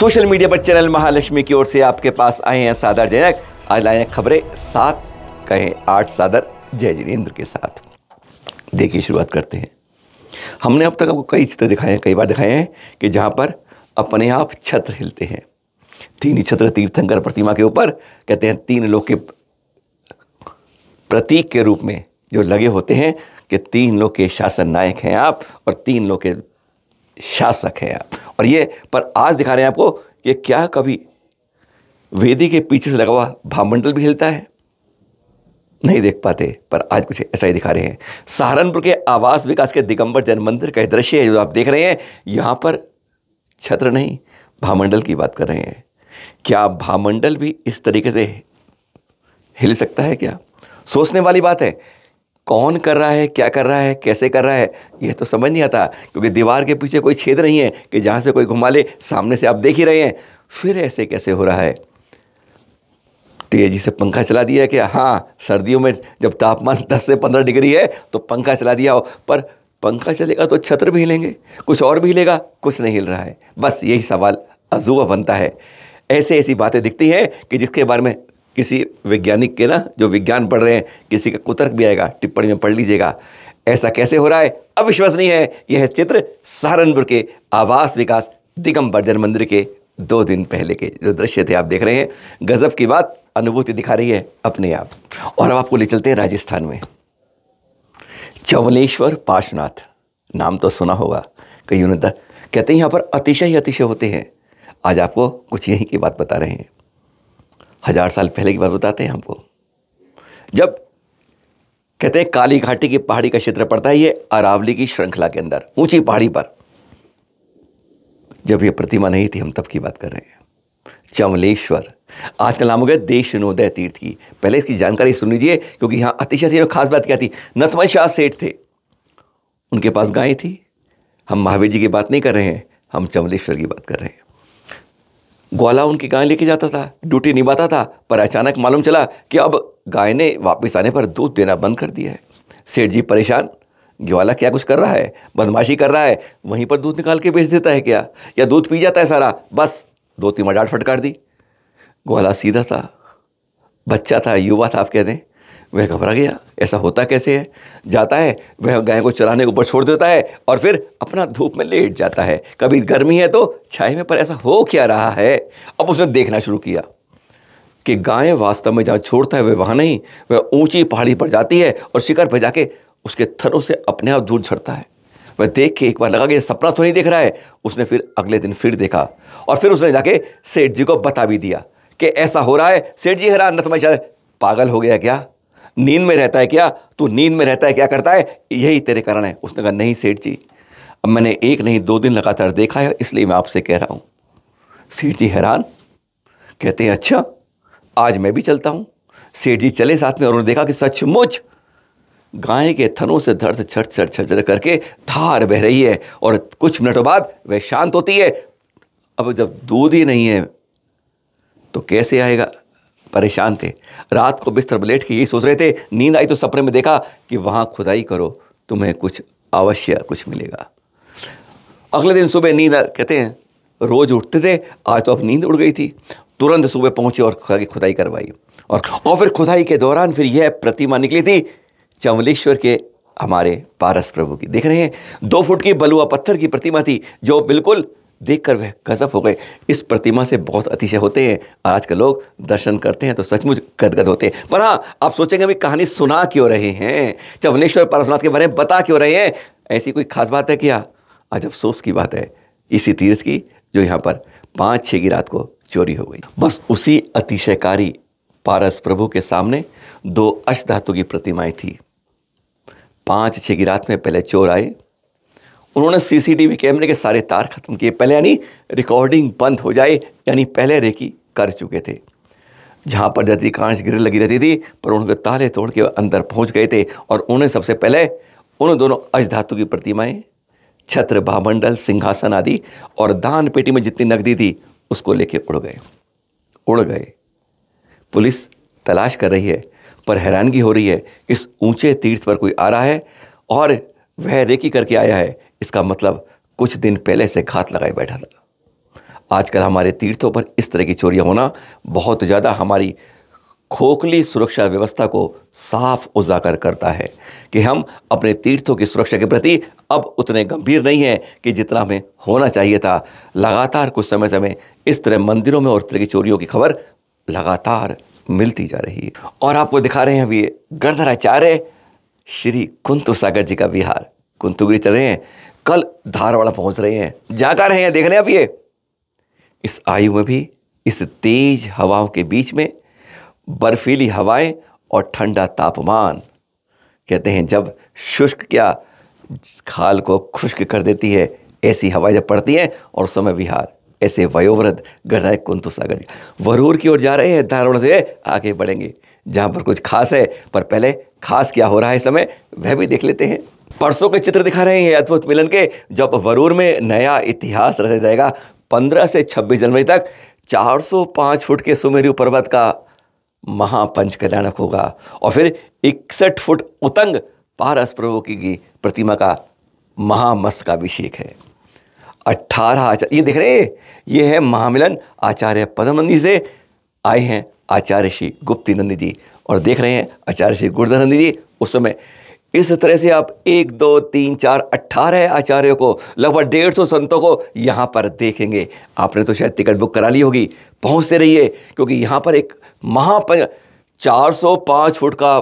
Social media पर channel Mahalakshmi की ओर से आपके पास आए हैं सादर जयक। आज लाए हैं खबरें 7 कहें 8 सादर जय जिनेंद्र के साथ। देखिए, शुरुआत करते हैं। हमने अब तक आपको कई चित्र दिखाए हैं, कई बार दिखाए हैं कि जहाँ पर अपने आप छत्र हिलते हैं। 3 छत्र तीर्थंकर प्रतिमा के ऊपर कहते हैं 3 लोग के प्रतीक के रूप में जो लगे होते हैं कि 3 लोग के शासन नायक हैं आप और 3 लोग के शासक हैं आप। और ये पर आज दिखा रहे हैं आपको कि क्या कभी वेदी के पीछे से लगा हुआ भामंडल भी हिलता है? नहीं देख पाते, पर आज कुछ ऐसा ही दिखा रहे हैं। सहारनपुर के आवास विकास के दिगंबर जैन मंदिर का दृश्य है जो आप देख रहे हैं। यहाँ पर छत्र नहीं, भामंडल की बात कर रहे हैं। क्या भामंडल भी इस तरीके से हिल सकता है? क्या सोचने वाली बात है। कौन कर रहा है, क्या कर रहा है, कैसे कर रहा है, यह तो समझ नहीं आता, क्योंकि दीवार के पीछे कोई छेद नहीं है कि जहाँ से कोई घुमा ले। सामने से आप देख ही रहे हैं, फिर ऐसे कैसे हो रहा है? तेजी से पंखा चला दिया क्या? हाँ, सर्दियों में जब तापमान 10 से 15 डिग्री है तो पंखा चला दिया हो, पर पंखा चलेगा तो छत्र भी हिलेंगे, कुछ और भी हिलेगा, कुछ नहीं हिल रहा है। बस यही सवाल अजूबा बनता है। ऐसी बातें दिखती हैं कि जिसके बारे में किसी वैज्ञानिक के जो विज्ञान पढ़ रहे हैं, किसी का कुतर्क भी आएगा, टिप्पणी में पढ़ लीजिएगा। ऐसा कैसे हो रहा है? अविश्वसनीय है। यह चित्र सहारनपुर के आवास विकास दिगंबर जैन मंदिर के 2 दिन पहले के जो दृश्य थे आप देख रहे हैं। गजब की बात, अनुभूति दिखा रही है अपने आप। और अब आपको ले चलते हैं राजस्थान में। चवलेश्वर पार्श्वनाथ नाम तो सुना होगा कई उन्हें, कहते हैं यहाँ पर अतिशय ही अतिशय होते हैं। आज आपको कुछ यही की बात बता रहे हैं। 1000 साल पहले की बात बताते हैं हमको। जब कहते हैं काली घाटी की पहाड़ी का क्षेत्र पड़ता है, ये अरावली की श्रृंखला के अंदर ऊंची पहाड़ी पर। जब ये प्रतिमा नहीं थी, हम तब की बात कर रहे हैं। चमलेश्वर आजकल नाम हो गया देशनोदय तीर्थ की। पहले इसकी जानकारी सुन लीजिए, क्योंकि यहाँ अतिशय खास बात क्या थी। नथमल शाह सेठ थे, उनके पास गाय थी। हम महावीर जी की बात नहीं कर रहे हैं, हम चमलेश्वर की बात कर रहे हैं। ग्वाला उनकी गाय लेके जाता था, ड्यूटी निभाता था, पर अचानक मालूम चला कि अब गाय ने वापस आने पर दूध देना बंद कर दिया है। सेठ जी परेशान, ग्वाला क्या कुछ कर रहा है, बदमाशी कर रहा है, वहीं पर दूध निकाल के बेच देता है क्या, या दूध पी जाता है सारा? बस 2-3 डांट फटकार दी। ग्वाला सीधा था, बच्चा था, युवा था, आप कहते हैं। वह घबरा गया, ऐसा होता कैसे है? जाता है, वह गाय को चराने ऊपर छोड़ देता है और फिर अपना धूप में लेट जाता है। कभी गर्मी है तो छाए में, पर ऐसा हो क्या रहा है? अब उसने देखना शुरू किया कि गाय वास्तव में जहाँ छोड़ता है वह वहाँ नहीं, वह ऊंची पहाड़ी पर जाती है और शिखर पर जाके उसके थनों से अपने आप दूध झड़ता है। वह देख के एक बार लगा कि सपना तो नहीं देख रहा है। उसने फिर अगले दिन फिर देखा और फिर उसने जाके सेठ जी को बता भी दिया कि ऐसा हो रहा है। सेठ जी हैरान, न समझ, पागल हो गया क्या? नींद में रहता है क्या? तू नींद में रहता है, क्या करता है? यही तेरे कारण है। उसने कहा नहीं सेठ जी, अब मैंने 1 नहीं 2 दिन लगातार देखा है, इसलिए मैं आपसे कह रहा हूँ। सेठ जी हैरान, कहते हैं अच्छा आज मैं भी चलता हूँ। सेठ जी चले साथ में और उन्होंने देखा कि सचमुच गाय के थनों से धड़ से छट छट छट करके धार बह रही है और कुछ मिनटों बाद वह शांत होती है। अब जब दूध ही नहीं है तो कैसे आएगा? परेशान थे, रात को बिस्तर पर लेट के यही सोच रहे थे। नींद आई तो सपने में देखा कि वहाँ खुदाई करो, तुम्हें कुछ अवश्य कुछ मिलेगा। अगले दिन सुबह नींद, कहते हैं रोज उठते थे, आज तो अब नींद उड़ गई थी। तुरंत सुबह पहुंचे और खुदाई करवाई और फिर खुदाई के दौरान फिर यह प्रतिमा निकली थी चमलेश्वर के हमारे पारस प्रभु की। देख रहे हैं 2 फुट की बलुआ पत्थर की प्रतिमा थी, जो बिल्कुल देखकर वह गजब हो गए। इस प्रतिमा से बहुत अतिशय होते हैं। आज के लोग दर्शन करते हैं तो सचमुच गदगद होते हैं। पर हाँ, आप सोचेंगे भी कहानी सुना क्यों रहे हैं, चमलेश्वर पारसनाथ के बारे में बता क्यों रहे हैं? ऐसी कोई खास बात है क्या? आज अफसोस की बात है इसी तीर्थ की, जो यहाँ पर 5-6 की रात को चोरी हो गई। बस उसी अतिशयकारी पारस प्रभु के सामने 2 अष्टधातु की प्रतिमाएं थी। 5-6 की रात में पहले चोर आए, उन्होंने सीसीटीवी कैमरे के सारे तार खत्म किए पहले, यानी रिकॉर्डिंग बंद हो जाए, यानी पहले रेकी कर चुके थे। जहाँ पर जल्दी कांच ग्रिल लगी रहती थी, पर उनके ताले तोड़ के अंदर पहुँच गए थे और उन्हें सबसे पहले उन दोनों अष्टधातु की प्रतिमाएं, छत्र, भामंडल, सिंहासन आदि और दान पेटी में जितनी नकदी थी उसको लेके उड़ गए। पुलिस तलाश कर रही है, पर हैरानगी हो रही है, इस ऊंचे तीर्थ पर कोई आ रहा है और वह रेकी करके आया है। इसका मतलब कुछ दिन पहले से घात लगाए बैठा था। आजकल हमारे तीर्थों पर इस तरह की चोरियां होना बहुत ज़्यादा हमारी खोखली सुरक्षा व्यवस्था को साफ उजागर करता है कि हम अपने तीर्थों की सुरक्षा के प्रति अब उतने गंभीर नहीं हैं कि जितना हमें होना चाहिए था। लगातार कुछ समय समय इस तरह मंदिरों में और इस तरह की चोरियों की खबर लगातार मिलती जा रही है। और आपको दिखा रहे हैं अभी गिरधराचार्य श्री कुंतु सागर जी का विहार। कुंतुगिरी चल रहे हैं, कल धारवाड़ा पहुंच रहे हैं, जाकर रहे हैं, देख रहे हैं अब ये इस आयु में भी इस तेज हवाओं के बीच में बर्फीली हवाएं और ठंडा तापमान। कहते हैं जब शुष्क क्या खाल को खुश्क कर देती है, ऐसी हवाएं जब पड़ती हैं और उस समय विहार। ऐसे वयोवृद्ध गणनायक कुंतु सागर जी वरूर की ओर जा रहे हैं, धारवाड़ से आगे बढ़ेंगे जहां पर कुछ खास है। पर पहले खास क्या हो रहा है इस समय वह भी देख लेते हैं। परसों के चित्र दिखा रहे हैं अद्भुत मिलन के, जब वरूर में नया इतिहास रचा जाएगा। 15 से 26 जनवरी तक 405 फुट के सुमेरु पर्वत का महापंच कल्याणक होगा और फिर 61 फुट उतंग पारस प्रभु की प्रतिमा का महामस्तकाभिषेक है। 18 आचार्य, ये देख रहे हैं, ये है महामिलन। आचार्य पद्मनंदी से आए हैं आचार्य श्री गुप्तिनंदी जी और देख रहे हैं आचार्य श्री गुरुधरनंदी जी। उस समय इस तरह से आप 1 2 3 4 18 आचार्यों को, लगभग 150 संतों को यहाँ पर देखेंगे। आपने तो शायद टिकट बुक करा ली होगी, पहुँचते रहिए क्योंकि यहाँ पर एक 405 फुट का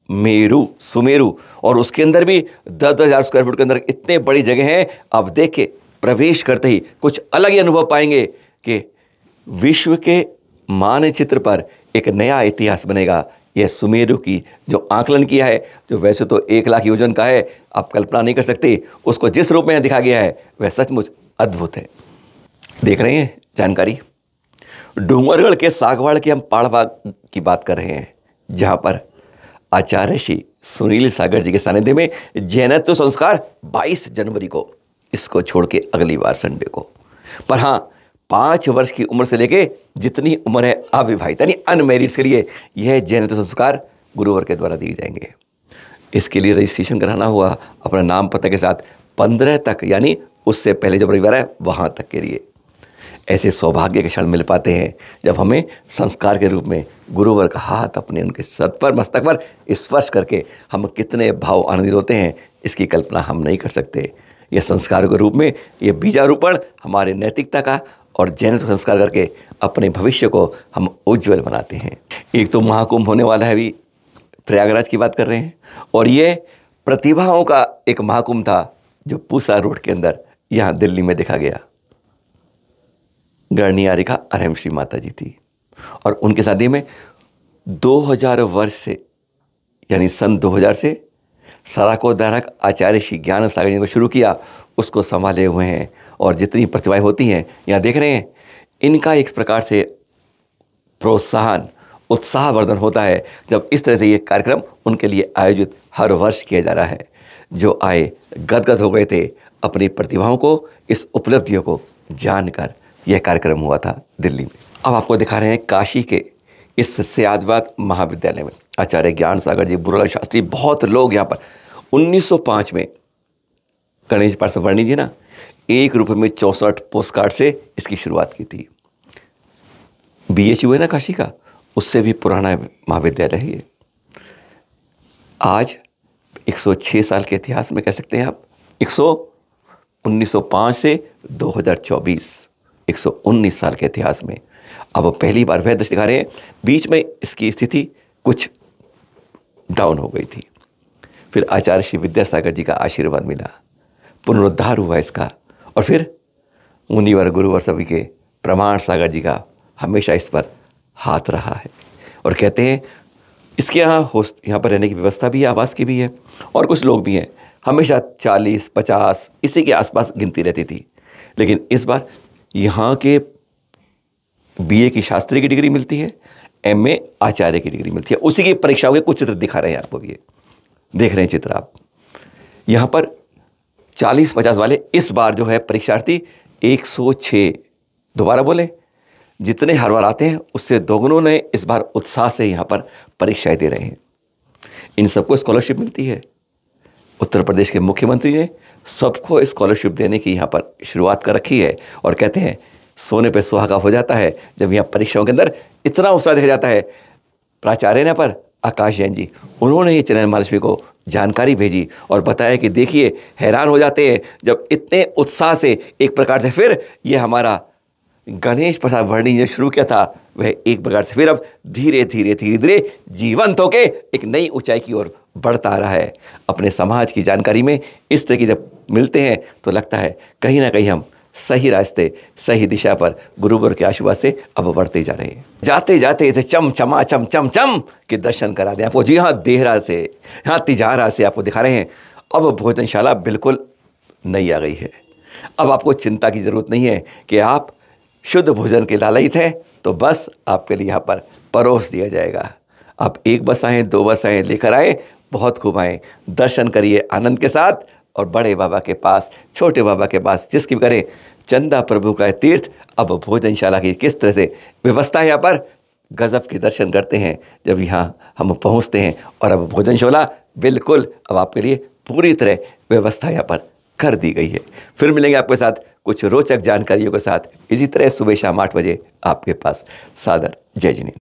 मेरू सुमेरु और उसके अंदर भी 10,000 स्क्वायर फुट के अंदर इतने बड़ी जगह है। अब देखे प्रवेश करते ही कुछ अलग ही अनुभव पाएंगे कि विश्व के मानचित्र पर एक नया इतिहास बनेगा। यह सुमेरु की जो आकलन किया है, जो वैसे तो 1 लाख योजन का है, आप कल्पना नहीं कर सकते, उसको जिस रूप में दिखा गया है वह सचमुच अद्भुत है। देख रहे हैं जानकारी। डूंगरगढ़ के सागवाड़ के हम पहाड़ की बात कर रहे हैं, जहाँ पर आचार्य श्री सुनील सागर जी के सानिध्य में जैनत्व संस्कार 22 जनवरी को, इसको छोड़ के अगली बार संडे को। पर हाँ, 5 वर्ष की उम्र से लेके जितनी उम्र है अविवाहित यानी अनमैरिड्स के लिए यह जैनत्व संस्कार गुरुवर के द्वारा दिए जाएंगे। इसके लिए रजिस्ट्रेशन कराना हुआ अपना नाम पता के साथ 15 तक, यानी उससे पहले जो रविवार है वहाँ तक के लिए। ऐसे सौभाग्य के क्षण मिल पाते हैं जब हमें संस्कार के रूप में गुरुवर का हाथ अपने उनके सर पर, मस्तक पर स्पर्श करके हम कितने भाव आनंदित होते हैं, इसकी कल्पना हम नहीं कर सकते। यह संस्कार के रूप में ये बीजारोपण हमारे नैतिकता का और जैनत्व संस्कार करके अपने भविष्य को हम उज्ज्वल बनाते हैं। एक तो महाकुंभ होने वाला है, अभी प्रयागराज की बात कर रहे हैं, और ये प्रतिभाओं का एक महाकुंभ था जो पूसा रोड के अंदर यहाँ दिल्ली में देखा गया। गणनियारिका अरहम श्री माता जी थी और उनके शादी में 2000 वर्ष से, यानी सन 2000 से सराकोद्धारक आचार्य श्री ज्ञान सागर जी को शुरू किया, उसको संभाले हुए हैं। और जितनी प्रतिभाएं होती हैं यहाँ देख रहे हैं, इनका एक प्रकार से प्रोत्साहन, उत्साहवर्धन होता है जब इस तरह से ये कार्यक्रम उनके लिए आयोजित हर वर्ष किया जा रहा है। जो आए गदगद हो गए थे अपनी प्रतिभाओं को, इस उपलब्धियों को जानकर। यह कार्यक्रम हुआ था दिल्ली में। अब आपको दिखा रहे हैं काशी के इस सयादवाद महाविद्यालय में आचार्य ज्ञान सागर जी, बुरुलाल शास्त्री, बहुत लोग यहाँ पर 1905 में गणेश पाठ वर्णी जी ना, 1 रुपये में 64 पोस्ट कार्ड से इसकी शुरुआत की थी। BHU है ना काशी का, उससे भी पुराना महाविद्यालय है ये। आज 106 साल के इतिहास में कह सकते हैं आप, 1905 से 2024, 119 साल के इतिहास में अब पहली बार वह दृश्य दिखा रहे हैं। बीच में इसकी स्थिति कुछ डाउन हो गई थी, फिर आचार्य श्री विद्यासागर जी का आशीर्वाद मिला, पुनरुद्धार हुआ इसका, और फिर मुनिवर गुरुवर सभी के प्रमाण सागर जी का हमेशा इस पर हाथ रहा है। और कहते हैं इसके यहाँ पर रहने की व्यवस्था भी है, आवास की भी है, और कुछ लोग भी हैं। हमेशा 40-50 इसी के आसपास गिनती रहती थी, लेकिन इस बार यहाँ के BA की शास्त्री की डिग्री मिलती है, MA आचार्य की डिग्री मिलती है। उसी की परीक्षाओं के कुछ चित्र दिखा रहे हैं आपको, ये देख रहे हैं चित्र आप। यहाँ पर 40-50 वाले इस बार जो है परीक्षार्थी 106, दोबारा बोले, जितने हर बार आते हैं उससे दोगुनों ने इस बार उत्साह से यहाँ पर परीक्षाएं दे रहे हैं। इन सबको स्कॉलरशिप मिलती है। उत्तर प्रदेश के मुख्यमंत्री ने सबको स्कॉलरशिप देने की यहाँ पर शुरुआत कर रखी है। और कहते हैं सोने पे सुहागा हो जाता है जब यहाँ परीक्षाओं के अंदर इतना उत्साह देखा जाता है। प्राचार्य ने पर आकाश जैन जी, उन्होंने ये चैनल महालक्ष्मी को जानकारी भेजी और बताया कि देखिए, हैरान हो जाते हैं जब इतने उत्साह से एक प्रकार से फिर ये हमारा गणेश प्रसाद वर्णी जो शुरू किया था वह एक प्रकार से फिर अब धीरे धीरे जीवंत होके एक नई ऊंचाई की ओर बढ़ता आ रहा है। अपने समाज की जानकारी में इस तरह की जब मिलते हैं तो लगता है कहीं ना कहीं हम सही रास्ते, सही दिशा पर गुरुवर के आशीर्वाद से अब बढ़ते जा रहे हैं। जाते जाते इसे चम चम के दर्शन करा दें आपको। जी हाँ, देहरा से, यहाँ तिजारा से आपको दिखा रहे हैं। अब भोजनशाला बिल्कुल नई आ गई है। अब आपको चिंता की ज़रूरत नहीं है कि आप शुद्ध भोजन के लालयित हैं तो बस आपके लिए यहाँ पर परोस दिया जाएगा। आप एक बस आएँ, 2 बस आएँ, लेकर आए, बहुत खूब आएँ, दर्शन करिए आनंद के साथ। और बड़े बाबा के पास, छोटे बाबा के पास, जिसकी भी करें, चंदा प्रभु का तीर्थ। अब भोजनशाला की किस तरह से व्यवस्था है यहाँ पर, गजब के दर्शन करते हैं जब यहाँ हम पहुँचते हैं। और अब भोजनशाला बिल्कुल अब आपके लिए पूरी तरह व्यवस्था यहाँ पर कर दी गई है। फिर मिलेंगे आपके साथ कुछ रोचक जानकारियों के साथ इसी तरह सुबह शाम 8 बजे आपके पास। सादर जय जिनेंद्र।